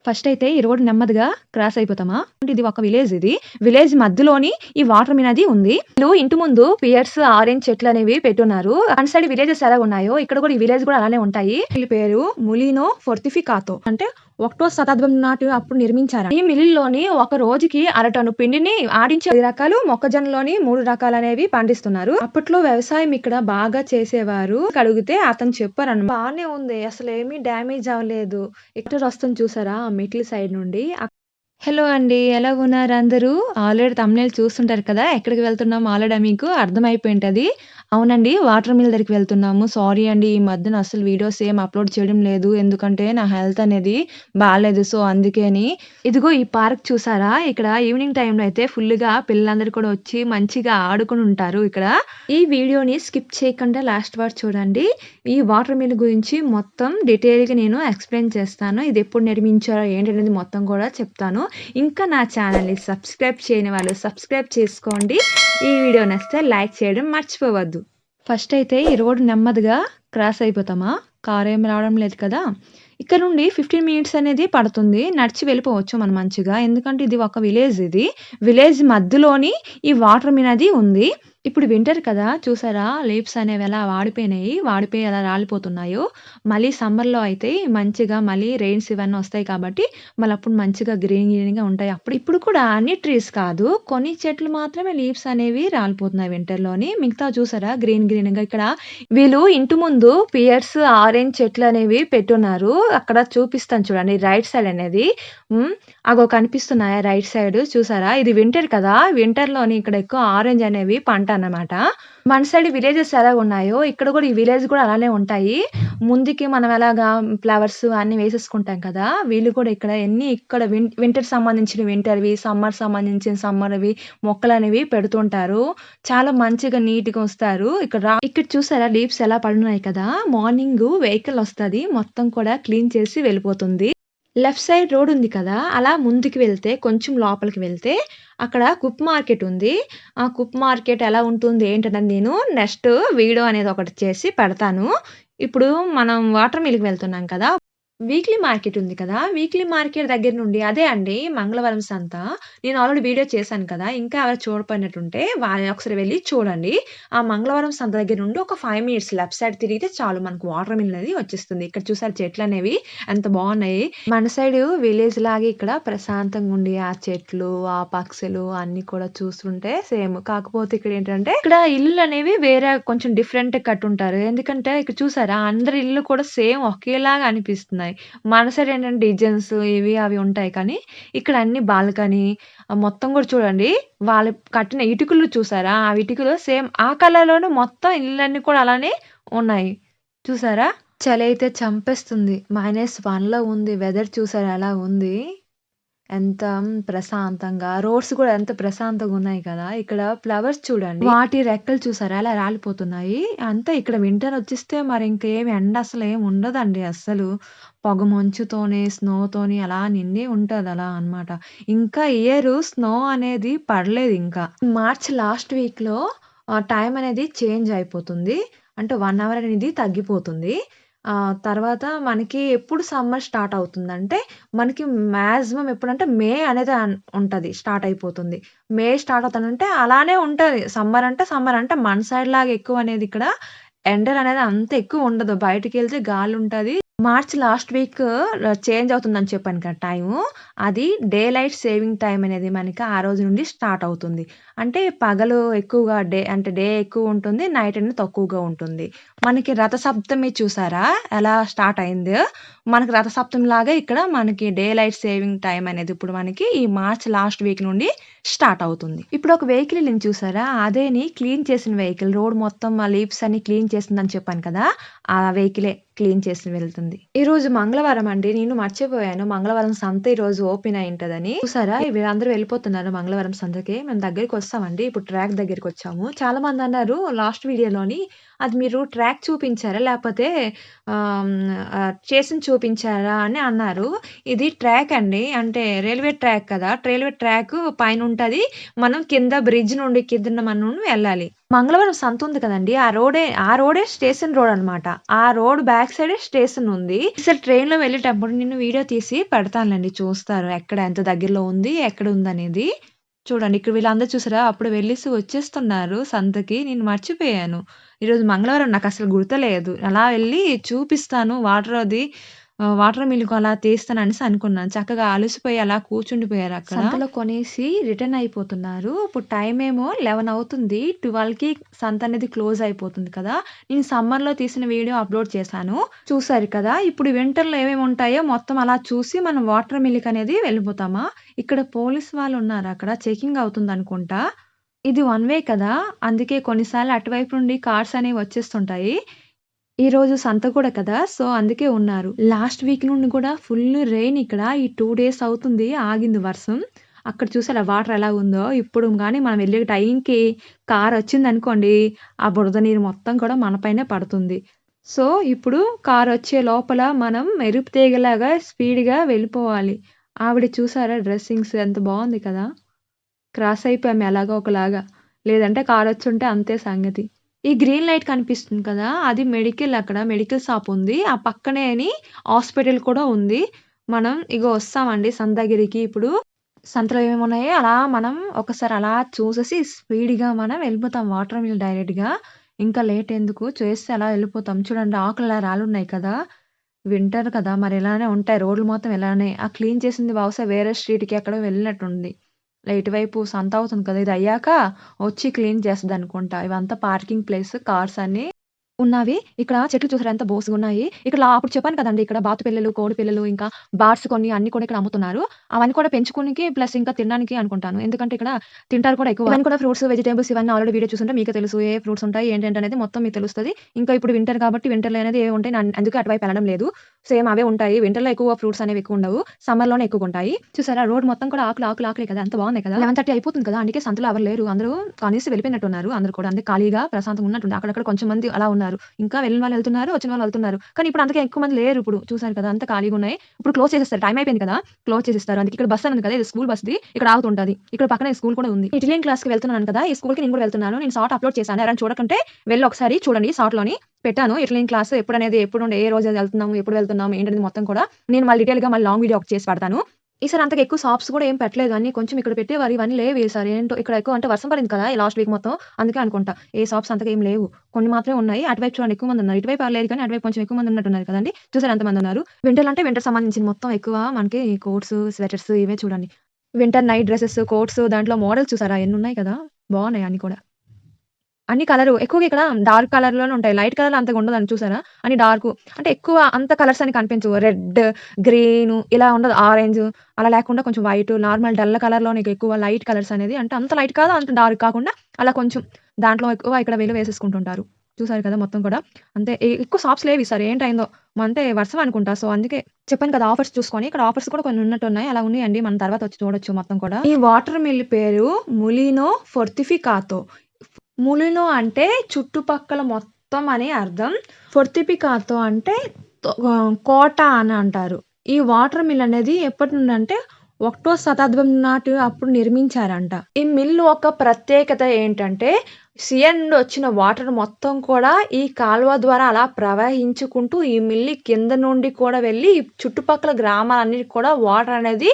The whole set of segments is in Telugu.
ఫస్ట్ అయితే ఈ రోడ్ నెమ్మదిగా క్రాస్ అయిపోతామా? అంటే ఇది ఒక విలేజ్ ఇది. విలేజ్ మధ్యలోని ఈ వాటర్ మిల్ ఉంది. వీళ్ళు ఇంటి ముందు పియర్స్, ఆరెంజ్ చెట్లనేవి పెట్టున్నారు. వన్ సైడ్ విలేజెస్ ఎలాగున్నాయో ఇక్కడ కూడా ఈ విలేజ్ కూడా అలానే ఉంటాయి. వీళ్ళ పేరు ములినో ఫోర్టిఫికాతో. అంటే 1వ శతాబ్దం నాటి అప్పుడు నిర్మించారు. ఈ మిల్లులోని ఒక రోజుకి అరటను పిండిని ఆడించే 10 రకాలు, మొక్కజొన్నలోని 3 రకాలనేవి పండిస్తున్నారు. అప్పట్లో వ్యవసాయం ఇక్కడ బాగా చేసేవారు. అడిగితే అతను చెప్పారన్నమాట. బానే ఉంది. అసలేమీ డ్యామేజ్ అవ్వలేదు. ఇక్కడ వస్తుంది చూసారా ఆ మెట్ల సైడ్ నుండి. హలో అండి. ఎలాగున్నారు అందరూ? ఆల్రెడీ థంబ్‌నెయిల్ చూస్తుంటారు కదా! ఎక్కడికి వెళ్తున్నామో ఆల్రెడీ మీకు అర్థమైపోయుంటది. అవునండి. వాటర్ మిల్ దగ్గరికి వెళ్తున్నాము. సారీ అండి. ఈ మధ్యన అస్సలు వీడియోస్ ఏం అప్‌లోడ్ చేయడం లేదు. ఎందుకంటే నా హెల్త్ అనేది బాలేదు. సో, అందుకని. ఇదిగో ఈ పార్క్ చూసారా? ఇక్కడ ఈవినింగ్ టైమ్‌లో అయితే ఫుల్‌గా పిల్లలందరూ కూడా వచ్చి మంచిగా ఆడుకొని ఉంటారు ఇక్కడ. ఈ వీడియోని స్కిప్ చేయకుండా లాస్ట్ వరకు చూడండి. ఈ వాటర్ మిల్ గురించి మొత్తం డీటెయిల్‌గా నేను ఎక్స్‌ప్లెయిన్ చేస్తాను. ఇది ఎప్పుడు నిర్మించారో ఏంటనేది మొత్తం కూడా చెప్తాను. ఇంకా నా ఛానల్‌ని సబ్స్క్రైబ్ చేయని వాళ్ళు సబ్స్క్రైబ్ చేసుకోండి. ఈ వీడియో నచ్చితే లైక్ చేయడం మర్చిపోవద్దు. ఫస్ట్ అయితే ఈ రోడ్ నెమ్మదిగా క్రాస్ అయిపోతామా? కార్ ఏమి రావడం లేదు కదా! ఇక్కడ నుండి 15 మినిట్స్ అనేది పడుతుంది. నడిచి వెళ్ళిపోవచ్చు మనం మంచిగా. ఎందుకంటే ఇది ఒక విలేజ్ ఇది. విలేజ్ మధ్యలోని ఈ వాటర్ మిల్ అది ఉంది. ఇప్పుడు వింటర్ కదా! చూసారా లీవ్స్ అనేవి ఎలా వాడిపోయినాయి. వాడిపోయి ఎలా రాలిపోతున్నాయో. మళ్ళీ సమ్మర్‌లో అయితే మంచిగా మళ్ళీ రెయిన్స్ ఇవన్నీ వస్తాయి కాబట్టి మళ్ళప్పుడు మంచిగా గ్రీన్‌గా ఉంటాయి. ఇప్పుడు కూడా అన్ని ట్రీస్ కాదు. కొన్ని చెట్లు మాత్రమే లీవ్స్ అనేవి రాలిపోతున్నాయి వింటర్‌లోని. మిగతావి చూసారా గ్రీన్‌గా ఇక్కడ వీళ్ళు ఇంటి ముందు పియర్స్, ఆరెంజ్ చెట్లనేవి పెట్టున్నారు. అక్కడ చూపిస్తాను చూడండి రైట్ సైడ్ అనేది. అగో కనిపిస్తున్నాయా రైట్ సైడ్ చూసారా? ఇది వింటర్ కదా! వింటర్‌లోని ఇక్కడ ఎక్కువ ఆరెంజ్ అనేవి పంట అన్నమాట. మన సైడ్ విలేజెస్ ఎలాగున్నాయో ఇక్కడ కూడా ఈ విలేజ్ కూడా అలానే ఉంటాయి. ముందుకి మనం ఎలాగా ఫ్లవర్స్ అన్నీ వేసేసుకుంటాం కదా! వీళ్ళు కూడా ఇక్కడ ఇక్కడ వింటర్ సంబంధించిన వింటర్‌వి, సమ్మర్ సంబంధించిన సమ్మర్‌వి మొక్కలనేవి పెడుతుంటారు. చాలా మంచిగా నీట్‌గా ఉంచుతారు. ఇక్కడ చూసారా లీవ్స్ ఎలా పడున్నాయి కదా! మార్నింగు వెహికల్ వస్తది. మొత్తం కూడా క్లీన్ చేసి వెళ్ళిపోతుంది. లెఫ్ట్ సైడ్ రోడ్ ఉంది కదా! అలా ముందుకు వెళ్తే కొంచెం లోపలికి వెళ్తే అక్కడ కుక్ మార్కెట్ ఉంది. ఆ కుక్ మార్కెట్ ఎలా ఉంటుంది ఏంటనేది నేను నెక్స్ట్ వీడియో అనేది ఒకటి చేసి పెడతాను. ఇప్పుడు మనం వాటర్ మిల్‌కి వెళ్తున్నాం కదా! వీక్లీ మార్కెట్ ఉంది కదా! వీక్లీ మార్కెట్ దగ్గర నుండి అదే అండి మంగళవారం సంత. నేను ఆల్రెడీ వీడియో చేశాను కదా! ఇంకా ఎవరైనా చూడకపోయినట్టుంటే ఒకసారి వెళ్లి చూడండి. ఆ మంగళవారం సంత దగ్గర నుండి ఒక 5 మినిట్స్ లెఫ్ట్ సైడ్ తిరిగితే చాలు మనకు వాటర్ మిల్ అనేది వచ్చేస్తుంది. ఇక్కడ చూసారా చెట్లనేవి ఎంత బాగున్నాయి. మన సైడ్ విలేజ్ లాగే ఇక్కడ ప్రశాంతంగా ఉండి ఆ చెట్లు, ఆ పక్షులు అన్నీ కూడా చూస్తుంటే సేమ్. కాకపోతే ఇక్కడ ఏంటంటే ఇక్కడ ఇల్లులనేవి వేరే కొంచెం డిఫరెంట్‌గా కట్టుంటారు. ఎందుకంటే ఇక్కడ చూసారా అందరి ఇల్లు కూడా సేమ్ ఒకేలాగా అనిపిస్తున్నాయి. మన సైడ్ ఏంటంటే డిజైన్స్ ఇవి అవి ఉంటాయి. కానీ ఇక్కడ అన్ని బాల్కనీ మొత్తం కూడా చూడండి. వాళ్ళు కట్టిన ఇటుకలు చూసారా? ఆ ఇటుకలు సేమ్ ఆ కలర్‌లోనే మొత్తం ఇళ్ళన్నీ కూడా అలానే ఉన్నాయి. చూసారా? చలి అయితే చంపేస్తుంది. -1లో ఉంది. వెదర్ చూసారా ఎలా ఉంది? ఎంత ప్రశాంతంగా రోడ్స్ కూడా ఎంత ప్రశాంతంగున్నాయి కదా! ఇక్కడ ఫ్లవర్స్ చూడండి. వాటి రెక్కలు చూసారా ఎలా రాలిపోతున్నాయి. అంతే ఇక్కడ వింటర్ వచ్చేస్తే మరి ఇంకేమి ఎండ అసలేమి ఉండదండి అస్సలు. పొగమంచుతోని, స్నోతోని అలా నిండి ఉంటది అలా అన్నమాట. ఇంకా స్నో అనేది పడలేదింకా. మార్చ్ లాస్ట్ వీక్‌లో టైం అనేది చేంజ్ అయిపోతుంది. అంటే 1 అవర్ అనేది తగ్గిపోతుంది. తర్వాత మనకి ఎప్పుడు సమ్మర్ స్టార్ట్ అవుతుందంటే, మనకి మాక్సిమం ఎప్పుడంటే మే అనేది ఉంటది. స్టార్ట్ అయిపోతుంది. మే స్టార్ట్ అవుతానంటే అలానే ఉంటది. సమ్మర్ అంటే మన సైడ్ లాగా ఎక్కువనేది ఇక్కడ ఎండలనేది అంత ఎక్కువ ఉండదు. బయటికెళ్తే గాలుంటది. మార్చ్ లాస్ట్ వీక్ చేంజ్ అవుతుందని చెప్పాను కదా టైము. అది డే లైట్ సేవింగ్ టైమ్ అనేది మనకి ఆ రోజు నుండి స్టార్ట్ అవుతుంది. అంటే పగలు ఎక్కువగా అంటే డే ఎక్కువుంటుంది. నైట్ అనేది తక్కువగా ఉంటుంది. మనకి రథసప్తమి చూసారా? ఎలా స్టార్ట్ అయిందో, మనకి రథసప్తమి లాగా ఇక్కడ మనకి డే లైట్ సేవింగ్ టైమ్ అనేది ఇప్పుడు మనకి ఈ మార్చ్ లాస్ట్ వీక్ నుండి స్టార్ట్ అవుతుంది. ఇప్పుడు ఒక వెహికల్ ఎళ్ళింది చూసారా? అదేని క్లీన్ చేసిన వెహికల్. రోడ్ మొత్తం ఆ లీవ్స్ అన్ని క్లీన్ చేసిందని చెప్పాను కదా! ఆ వెహికలే క్లీన్ చేసి వెళ్తుంది. ఈరోజు మంగళవారం అండి. నేను మర్చిపోయాను. మంగళవారం సంత ఈరోజు ఓపెన్ అయ్యుంటదని. చూసారా? వీళ్ళందరూ వెళ్ళిపోతున్నారు మంగళవారం సంతకి. మేము దగ్గరికొస్తామండి. ఇప్పుడు ట్రాక్ దగ్గరికొచ్చాము. చాలా మందన్నారు లాస్ట్ వీడియోలోని అది మీరు ట్రాక్ చూపించారా? లేపోతే చేసింది చూపించారా అని అన్నారు. ఇది ట్రాక్ అండి. అంటే రైల్వే ట్రాక్ కదా! రైల్వే ట్రాక్ పైనుంటది. మనం కింద బ్రిడ్జ్ నుండి కిందన మనం వెళ్ళాలి. మంగళవారం సంతుంది కదండీ! ఆ రోడే స్టేషన్ రోడ్ అనమాట. ఆ రోడ్ బ్యాక్ సైడే స్టేషన్ ఉంది. ఈసారి ట్రైన్‌లో వెళ్ళేటప్పుడు నేను వీడియో తీసి పెడతానులెండి చూస్తారు. ఎక్కడ ఎంత దగ్గరలో ఉంది, ఎక్కడ ఉందనేది. చూడండి ఇక్కడ వీళ్ళందరూ చూసారా? అప్పుడు వెళ్ళేసి వచ్చేస్తున్నారు సంతకి. నేను మర్చిపోయాను. ఈరోజు మంగళవారం నాకసలు గుర్తులేదు. అలా వెళ్లి చూపిస్తాను వాటర్ మిల్క్ అలా తీస్తాననేసి అనుకున్నాను. చక్కగా అలసిపోయి అలా కూర్చుండిపోయారక్కడ. సంతలో కొనేసి రిటర్న్ అయిపోతున్నారు. ఇప్పుడు టైమేమో 11 అవుతుంది. 12కి సంతనేది క్లోజ్ అయిపోతుంది కదా! నేను సమ్మర్‌లో తీసిన వీడియో అప్‌లోడ్ చేశాను. చూసారు కదా! ఇప్పుడు వింటర్‌లో ఏమేమి ఉంటాయో మొత్తం అలా చూసి మనం వాటర్ మిల్క్ అనేది వెళ్ళిపోతామా? ఇక్కడ పోలీస్ వాళ్ళున్నారక్కడ. చెకింగ్ అవుతుందనుకుంటా. ఇది వన్ వే కదా! అందుకే కొన్నిసార్లు అటువైపు నుండి కార్స్ అనేవి వచ్చేస్తుంటాయి. ఈరోజు సంత కూడా కదా! సో, అందుకే ఉన్నారు. లాస్ట్ వీక్ నుండి కూడా ఫుల్ రెయిన్ ఇక్కడ. ఈ 2 డేస్ అవుతుంది ఆగింది వర్షం. అక్కడ చూసారా వాటర్ ఎలా ఉందో? ఇప్పుడు గాని మనం వెళ్ళే టైంకి కారొచ్చిందనుకోండి, ఆ బురద నీరు మొత్తం కూడా మన పైనే పడుతుంది. సో, ఇప్పుడు కారొచ్చే లోపల మనం మెరుపు తీగలాగా స్పీడ్‌గా వెళ్ళిపోవాలి. ఆవిడ చూసారా డ్రెస్సింగ్స్ ఎంత బావుంది కదా! క్రాస్ అయిపోయాం ఎలాగో ఒకలాగా. లేదంటే కారొచ్చుంటే అంతే సంగతి. ఈ గ్రీన్ లైట్ కనిపిస్తుంది కదా! అది మెడికల్ షాప్ ఉంది. ఆ పక్కనేని హాస్పిటల్ కూడా ఉంది. మనం ఇగో వస్తామండి సంత దగ్గరికి ఇప్పుడు. సంతలో ఏమేమున్నాయో అలా మనం ఒకసారి అలా చూసేసి స్పీడ్‌గా మనం వెళ్ళిపోతాం వాటర్ మిల్ డైరెక్ట్‌గా. ఇంకా లేట్ ఎందుకు చేస్తే అలా వెళ్ళిపోతాం. చూడండి ఆకులు అలా రాలున్నాయి కదా! వింటర్ కదా! మరి ఇలానే ఉంటాయి. రోడ్లు మొత్తం ఇలానే. ఆ క్లీన్ చేసింది బహుశా వేరే స్ట్రీట్‌కి ఎక్కడో వెళ్ళినట్టుంది. ఇటువైపు సంత అవుతుంది కదా! ఇది అయ్యాక వచ్చి క్లీన్ చేస్తదనుకుంటా. ఇవంతా పార్కింగ్ ప్లేస్ కార్స్ అన్నీ ఉన్నవి. ఇక్కడ చెట్లు చూసారా ఎంత బోసిగున్నాయి. ఇక్కడ అప్పుడు చెప్పాను కదండీ! ఇక్కడ బాతు పిల్లలు, కోడి పిల్లలు ఇంకా బార్డ్స్ కొన్ని అన్నీ కూడా ఇక్కడ అమ్ముతున్నారు. అవన్నీ కూడా పెంచుకోనికి ప్లస్ ఇంకా తినడానికి అనుకుంటాను. ఎందుకంటే ఇక్కడ తింటారు కూడా ఎక్కువ. ఇవన్నీ కూడా ఫ్రూట్స్, వెజిటబుల్స్ ఇవన్నీ ఆల్రెడీ వీడియో చూసుంటే మీకే తెలుసు. ఏ ఫ్రూట్స్ ఉంటాయి, ఏంటనేది మొత్తం మీకు తెలుస్తది. ఇంకా ఇప్పుడు వింటర్ కాబట్టి వింటర్‌లో అనేది ఏవి ఉంటాయి అందుకే అటువైపు వెళ్ళడం లేదు. సేమ్ అవే ఉంటాయి. వింటర్‌లో ఎక్కువ ఫ్రూట్స్ అనేవి ఎక్కువ ఉండవు. సమ్మర్‌లోనే ఎక్కువగుంటాయి. చూసారా రోడ్ మొత్తం కూడా ఆకులే కదా! ఎంత బాగున్నాయి కదా! 11:30 అయిపోతుంది కదా! అందుకే సంతలో ఎవరు లేరు. అందరూ కనేసి వెళ్ళిపోయినట్టున్నారు. అందరూ కూడా అందుకే ఖాళీగా ప్రశాంతంగా ఉన్నట్టుంది. అక్కడక్కడ కొంచెం మంది అలా ఉన్నారు. ఇంకా వెళ్ళిన వాళ్ళు వెళ్తున్నారు. వచ్చిన వాళ్ళు వెళ్తున్నారు. కానీ ఇప్పుడు అంతగా ఎక్కువ మంది లేరు ఇప్పుడు. చూసారు కదా! అంతా ఖాళీగున్నాయి. ఇప్పుడు క్లోజ్ చేసేస్తారు. టైం అయిపోయింది కదా! క్లోజ్ చేసేస్తారు. అందుకే ఇక్కడ బస్ అని ఉంది కదా! ఇది స్కూల్ బస్‌ది. ఇక్కడ ఆగుతుంటది. ఇక్కడ పక్కనే స్కూల్ కూడా ఉంది. ఇటాలియన్ క్లాస్‌కి వెళ్తున్నాను కదా! ఈ స్కూల్‌కి నేను కూడా వెళ్తున్నాను. నేను షార్ట్ అప్‌లోడ్ చేశాను. ఎవరైనా చూడకుంటే వెళ్లి ఒకసారి చూడండి షార్ట్‌లోని పెట్టాను. ఇటాలియన్ క్లాస్ ఎప్పుడుండే ఏ రోజు వెళ్తున్నాము, ఎప్పుడు వెళ్తున్నాము ఏంటనేది మొత్తం కూడా నేను మళ్ళీ డీటెయిల్‌గా లాంగ్ వీడియో ఒకటి చేసి పెడతాను. ఈసారి అంతగా ఎక్కువ షాప్స్ కూడా ఏం పెట్టలేదు. అన్నీ కొంచెం ఇక్కడ పెట్టేవారు. ఇవన్నీ లేవు ఈసారి. ఏంటో ఇక్కడ ఎక్కువ అంటే వర్షం పడింది కదా! ఈ లాస్ట్ వీక్ మొత్తం. అందుకే అనుకుంటా. ఏ షాప్స్ అంతగా ఏం లేవు. కొన్ని మాత్రమే ఉన్నాయి. అటువైపు చూడండి ఎక్కువ మంది ఉన్నారు. ఇటువైపు ఎవరు లేరు కానీ అటువైపు కొంచెం ఎక్కువ మంది ఉన్నట్టున్నారు కదండీ! చూసారా ఎంతమంది ఉన్నారు. వింటర్ అంటే వింటర్ సంబంధించింది మొత్తం ఎక్కువ మనకి కోట్స్, స్వెటర్స్ ఇవే చూడండి. వింటర్ నైట్ డ్రెసెస్, కోట్స్ దాంట్లో మోడల్స్ చూసారా ఎన్నున్నాయి కదా! బావున్నాయి అన్నీ కూడా. అన్ని కలరు. ఎక్కువగా ఇక్కడ డార్క్ కలర్‌లోనే ఉంటాయి. లైట్ కలర్‌లో అంతగా ఉండదని చూసారా? అన్ని డార్కు. అంటే ఎక్కువ అంత కలర్స్ అని కనిపించవు. రెడ్, గ్రీను ఇలా ఉండదు. ఆరెంజు అలా లేకుండా కొంచెం వైటు, నార్మల్ డల్ కలర్‌లోనే ఎక్కువ లైట్ కలర్స్ అనేది అంటే అంత లైట్ కాదు, అంత డార్క్ కాకుండా అలా కొంచెం దాంట్లో ఎక్కువ ఇక్కడ వీళ్ళు వేసేసుకుంటుంటారు. చూసారు కదా! మొత్తం కూడా. అంతే ఎక్కువ షాప్స్ లేవు ఈసారి ఏంటయిందో. అంటే వర్షం అనుకుంటా. సో, అందుకే చెప్పాను కదా! ఆఫర్స్ చూసుకొని ఇక్కడ ఆఫర్స్ కూడా కొన్ని ఉన్నట్టున్నాయి. అలా ఉన్నాయండి. మనం తర్వాత వచ్చి చూడొచ్చు మొత్తం కూడా. ఈ వాటర్ మిల్ పేరు ములినో ఫోర్టిఫికాతో. ములినో అంటే చుట్టుపక్కల మొత్తం అని అర్థం. ఫోర్టిఫికాతో అంటే కోట అని అంటారు. ఈ వాటర్ మిల్ అనేది ఎప్పటి నుండంటే ఒకటో శతాబ్దం నాటి అప్పుడు నిర్మించారంట. ఈ మిల్ ఒక ప్రత్యేకత ఏంటంటే సీయ నుండి వచ్చిన వాటర్ మొత్తం కూడా ఈ కాలువ ద్వారా అలా ప్రవహించుకుంటూ ఈ మిల్లి కింద నుండి కూడా వెళ్ళి ఈ చుట్టుపక్కల గ్రామాలన్నిటికి కూడా వాటర్ అనేది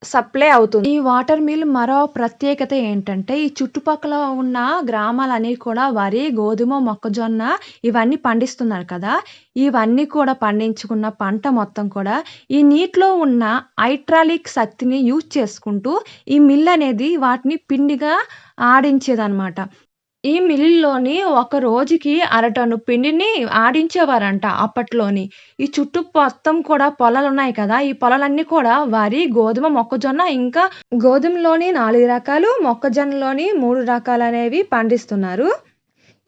సప్లై అవుతుంది. ఈ వాటర్ మిల్ మరో ప్రత్యేకత ఏంటంటే, ఈ చుట్టుపక్కల ఉన్న గ్రామాలన్నీ కూడా వరి, గోధుమ, మొక్కజొన్న ఇవన్నీ పండిస్తున్నారు కదా! ఇవన్నీ కూడా పండించుకున్న పంట మొత్తం కూడా ఈ నీటిలో ఉన్న హైడ్రాలిక్ శక్తిని యూజ్ చేసుకుంటూ ఈ మిల్ అనేది వాటిని పిండిగా ఆడించేదనమాట. ఈ మిల్లులోని ఒక రోజుకి అరటన్ను పిండిని ఆడించేవారంట అప్పట్లోని. ఈ చుట్టూ మొత్తం కూడా పొలాలున్నాయి కదా! ఈ పొలాలన్నీ కూడా వరి, గోధుమ, మొక్కజొన్న ఇంకా గోధుమలోని 4 రకాలు, మొక్కజొన్నలోని 3 రకాలనేవి పండిస్తున్నారు.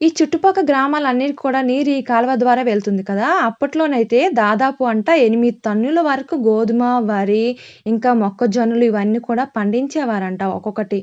ఈ చుట్టుపక్క గ్రామాలన్నిటికి కూడా నీరు ఈ కాలువ ద్వారా వెళ్తుంది కదా! అప్పట్లోనైతే దాదాపు 8 టన్నుల వరకు గోధుమ, వరి, ఇంకా మొక్కజొన్నలు ఇవన్నీ కూడా పండించేవారంట ఒక్కొక్కటి.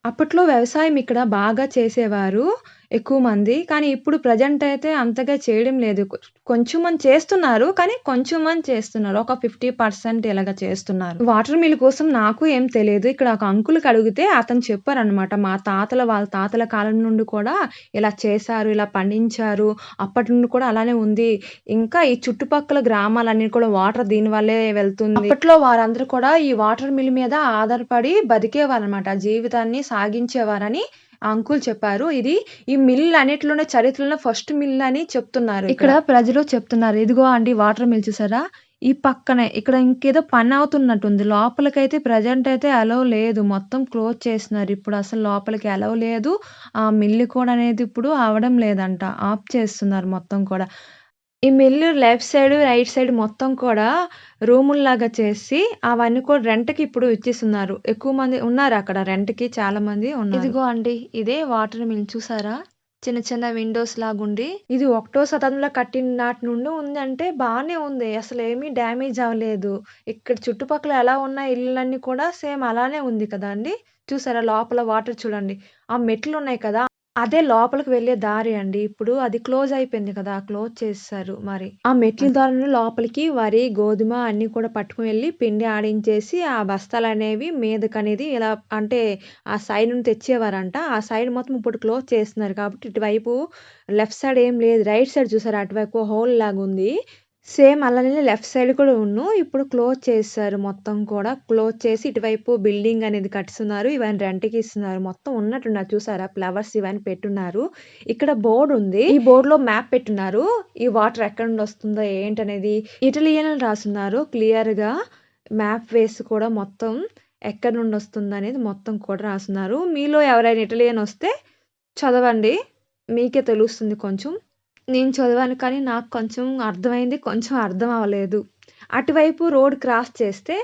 అప్పట్లో వ్యవసాయం ఇక్కడ బాగా చేసేవారు. ఎక్కువ మంది. కానీ ఇప్పుడు ప్రెజెంట్ అయితే అంతగా చేయడం లేదు. కొంచెం మంది చేస్తున్నారు. కానీ కొంచెం మంది చేస్తున్నారు. ఒక 50% ఇలాగ చేస్తున్నారు. వాటర్ మిల్ కోసం నాకు ఏం తెలీదు. ఇక్కడ ఒక అంకుల్‌కి అడిగితే అతను చెప్పారనమాట. మా తాతల వాళ్ళ తాతల కాలం నుండి కూడా ఇలా చేశారు. ఇలా పండించారు. అప్పటి నుండి కూడా అలానే ఉంది. ఇంకా ఈ చుట్టుపక్కల గ్రామాలన్నీ కూడా వాటర్ దీని వల్లే వెళ్తుంది. అప్పట్లో వారందరూ కూడా ఈ వాటర్ మిల్ మీద ఆధారపడి బతికేవారనమాట. జీవితాన్ని సాగించేవారని ఆ అంకుల్ చెప్పారు. ఇది ఈ మిల్ అన్నిట్లోనే చరిత్రలో ఫస్ట్ మిల్ అని చెప్తున్నారు. ఇక్కడ ప్రజలు చెప్తున్నారు. ఇదిగో అండి వాటర్ మిల్ చూసారా? ఈ పక్కనే ఇక్కడ ఇంకేదో పని అవుతున్నట్టుంది. లోపలికైతే ప్రెజెంట్ అయితే అలౌ లేదు. మొత్తం క్లోజ్ చేసినారు. ఇప్పుడు అసలు లోపలికి అలౌ లేదు. ఆ మిల్ కూడా అనేది ఇప్పుడు అవ్వడం లేదంట. ఆఫ్ చేస్తున్నారు మొత్తం కూడా. ఈ mill left side, right side మొత్తం కూడా రూముల్లాగా చేసి, అవన్నీ కూడా రెంట్‌కి ఇప్పుడు ఇచ్చేస్తున్నారు. ఎక్కువ మంది ఉన్నారక్కడ రెంట్‌కి చాలా మంది ఉన్నారు. ఇదిగో అండి ఇదే వాటర్ మిల్ చూసారా? చిన్న చిన్న విండోస్ లాగుండి. ఇది ఒకటో శతాబ్దంలో కట్టిన నాటి నుండి ఉందంటే బానే ఉంది. అసలేమీ డ్యామేజ్ అవ్వలేదు. ఇక్కడ చుట్టుపక్కల ఎలా ఉన్నాయి ఇల్లులన్నీ కూడా సేమ్ అలానే ఉంది కదండీ! చూసారా లోపల వాటర్ చూడండి. ఆ మెట్లున్నాయి కదా! అదే లోపలికి వెళ్ళే దారి అండి. ఇప్పుడు అది క్లోజ్ అయిపోయింది కదా! క్లోజ్ చేసేశారు మరి. ఆ మెట్ల ద్వారానే లోపలికి వరి, గోధుమ అన్నీ కూడా పట్టుకొని వెళ్లి పిండి ఆడించేసి, ఆ బస్తాలనేవి మీదకనేది ఇలా అంటే ఆ సైడ్ నుండి తెచ్చేవారంట. ఆ సైడ్ మొత్తం ఇప్పుడు క్లోజ్ చేస్తున్నారు కాబట్టి ఇటువైపు లెఫ్ట్ సైడ్ ఏం లేదు. రైట్ సైడ్ చూసారా అటువైపు హోల్ లాగుంది. సేమ్ అలానే లెఫ్ట్ సైడ్ కూడా ఇప్పుడు క్లోజ్ చేసేశారు మొత్తం కూడా. క్లోజ్ చేసి ఇటువైపు బిల్డింగ్ అనేది కట్టిస్తున్నారు. ఇవన్నీ రెంట్‌కి ఇస్తున్నారు. మొత్తం ఉన్నట్టున్నారు చూసారా? ఫ్లవర్స్ ఇవన్నీ పెట్టున్నారు. ఇక్కడ బోర్డ్ ఉంది. ఈ బోర్డ్‌లో మ్యాప్ పెట్టున్నారు. ఈ వాటర్ ఎక్కడి నుండి వస్తుందో ఏంటనేది ఇటాలియన్ అని రాసున్నారు క్లియర్‌గా. మ్యాప్ వేసి కూడా మొత్తం ఎక్కడి నుండి వస్తుందనేది మొత్తం కూడా రాసున్నారు. మీలో ఎవరైనా ఇటాలియన్ వస్తే చదవండి. మీకే తెలుస్తుంది కొంచెం. నేను చదివాను కానీ నాకు కొంచెం అర్థమైంది. కొంచెం అర్థం అవ్వలేదు. అటువైపు రోడ్ క్రాస్ చేస్తే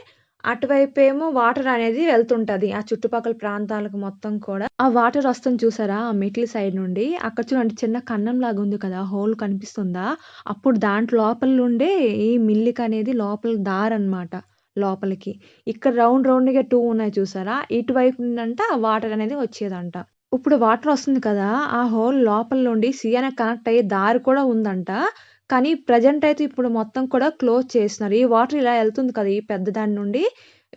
అటువైపేమో వాటర్ అనేది వెళ్తుంటది. ఆ చుట్టుపక్కల ప్రాంతాలకు మొత్తం కూడా. ఆ వాటర్ వస్తుంది చూసారా? ఆ మెట్ల సైడ్ నుండి. అక్కడ చూడండి చిన్న కన్నంలాగా ఉంది కదా! హోల్ కనిపిస్తుందా? అప్పుడు దాంట్లో లోపల నుండే ఈ మిల్లుకనేది లోపలికి దారనమాట లోపలికి. ఇక్కడ రౌండ్ రౌండ్‌గా 2 ఉన్నాయి చూసారా? ఇటువైపు నుండంట వాటర్ అనేది వచ్చేదంట. ఇప్పుడు వాటర్ వస్తుంది కదా! ఆ హోల్ లోపల నుండి సీయనకి కనెక్ట్ అయ్యే దారి కూడా ఉందంట. కానీ ప్రెజెంట్ అయితే ఇప్పుడు మొత్తం కూడా క్లోజ్ చేసినారు. ఈ వాటర్ ఇలా ఎళ్తుంది కదా! ఈ పెద్ద దాని నుండి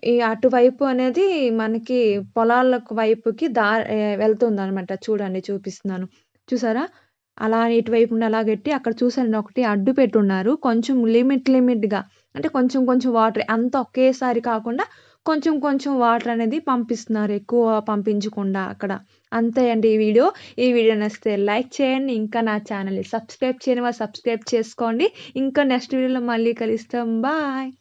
ఈ అటువైపు అనేది మనకి పొలాలకు వైపుకి వెళ్తుందనమాట. చూడండి చూపిస్తున్నాను. చూసారా? అలా ఇటువైపు నుండి అలాగెట్టి అక్కడ చూసాను ఒకటి అడ్డు పెట్టున్నారు. కొంచెం లిమిట్‌గా అంటే కొంచెం కొంచెం వాటర్ అంతా ఒకేసారి కాకుండా కొంచెం కొంచెం వాటర్ అనేది పంపిస్తున్నారు. ఎక్కువ పంపించకుండా అక్కడ. అంతే అండి ఈ వీడియో. ఈ వీడియో నచ్చితే లైక్ చేయండి. ఇంకా నా ఛానల్‌ని సబ్స్క్రైబ్ చేయని వాళ్ళు సబ్స్క్రైబ్ చేసుకోండి. ఇంకా నెక్స్ట్ వీడియోలో మళ్ళీ కలుస్తాం. బాయ్.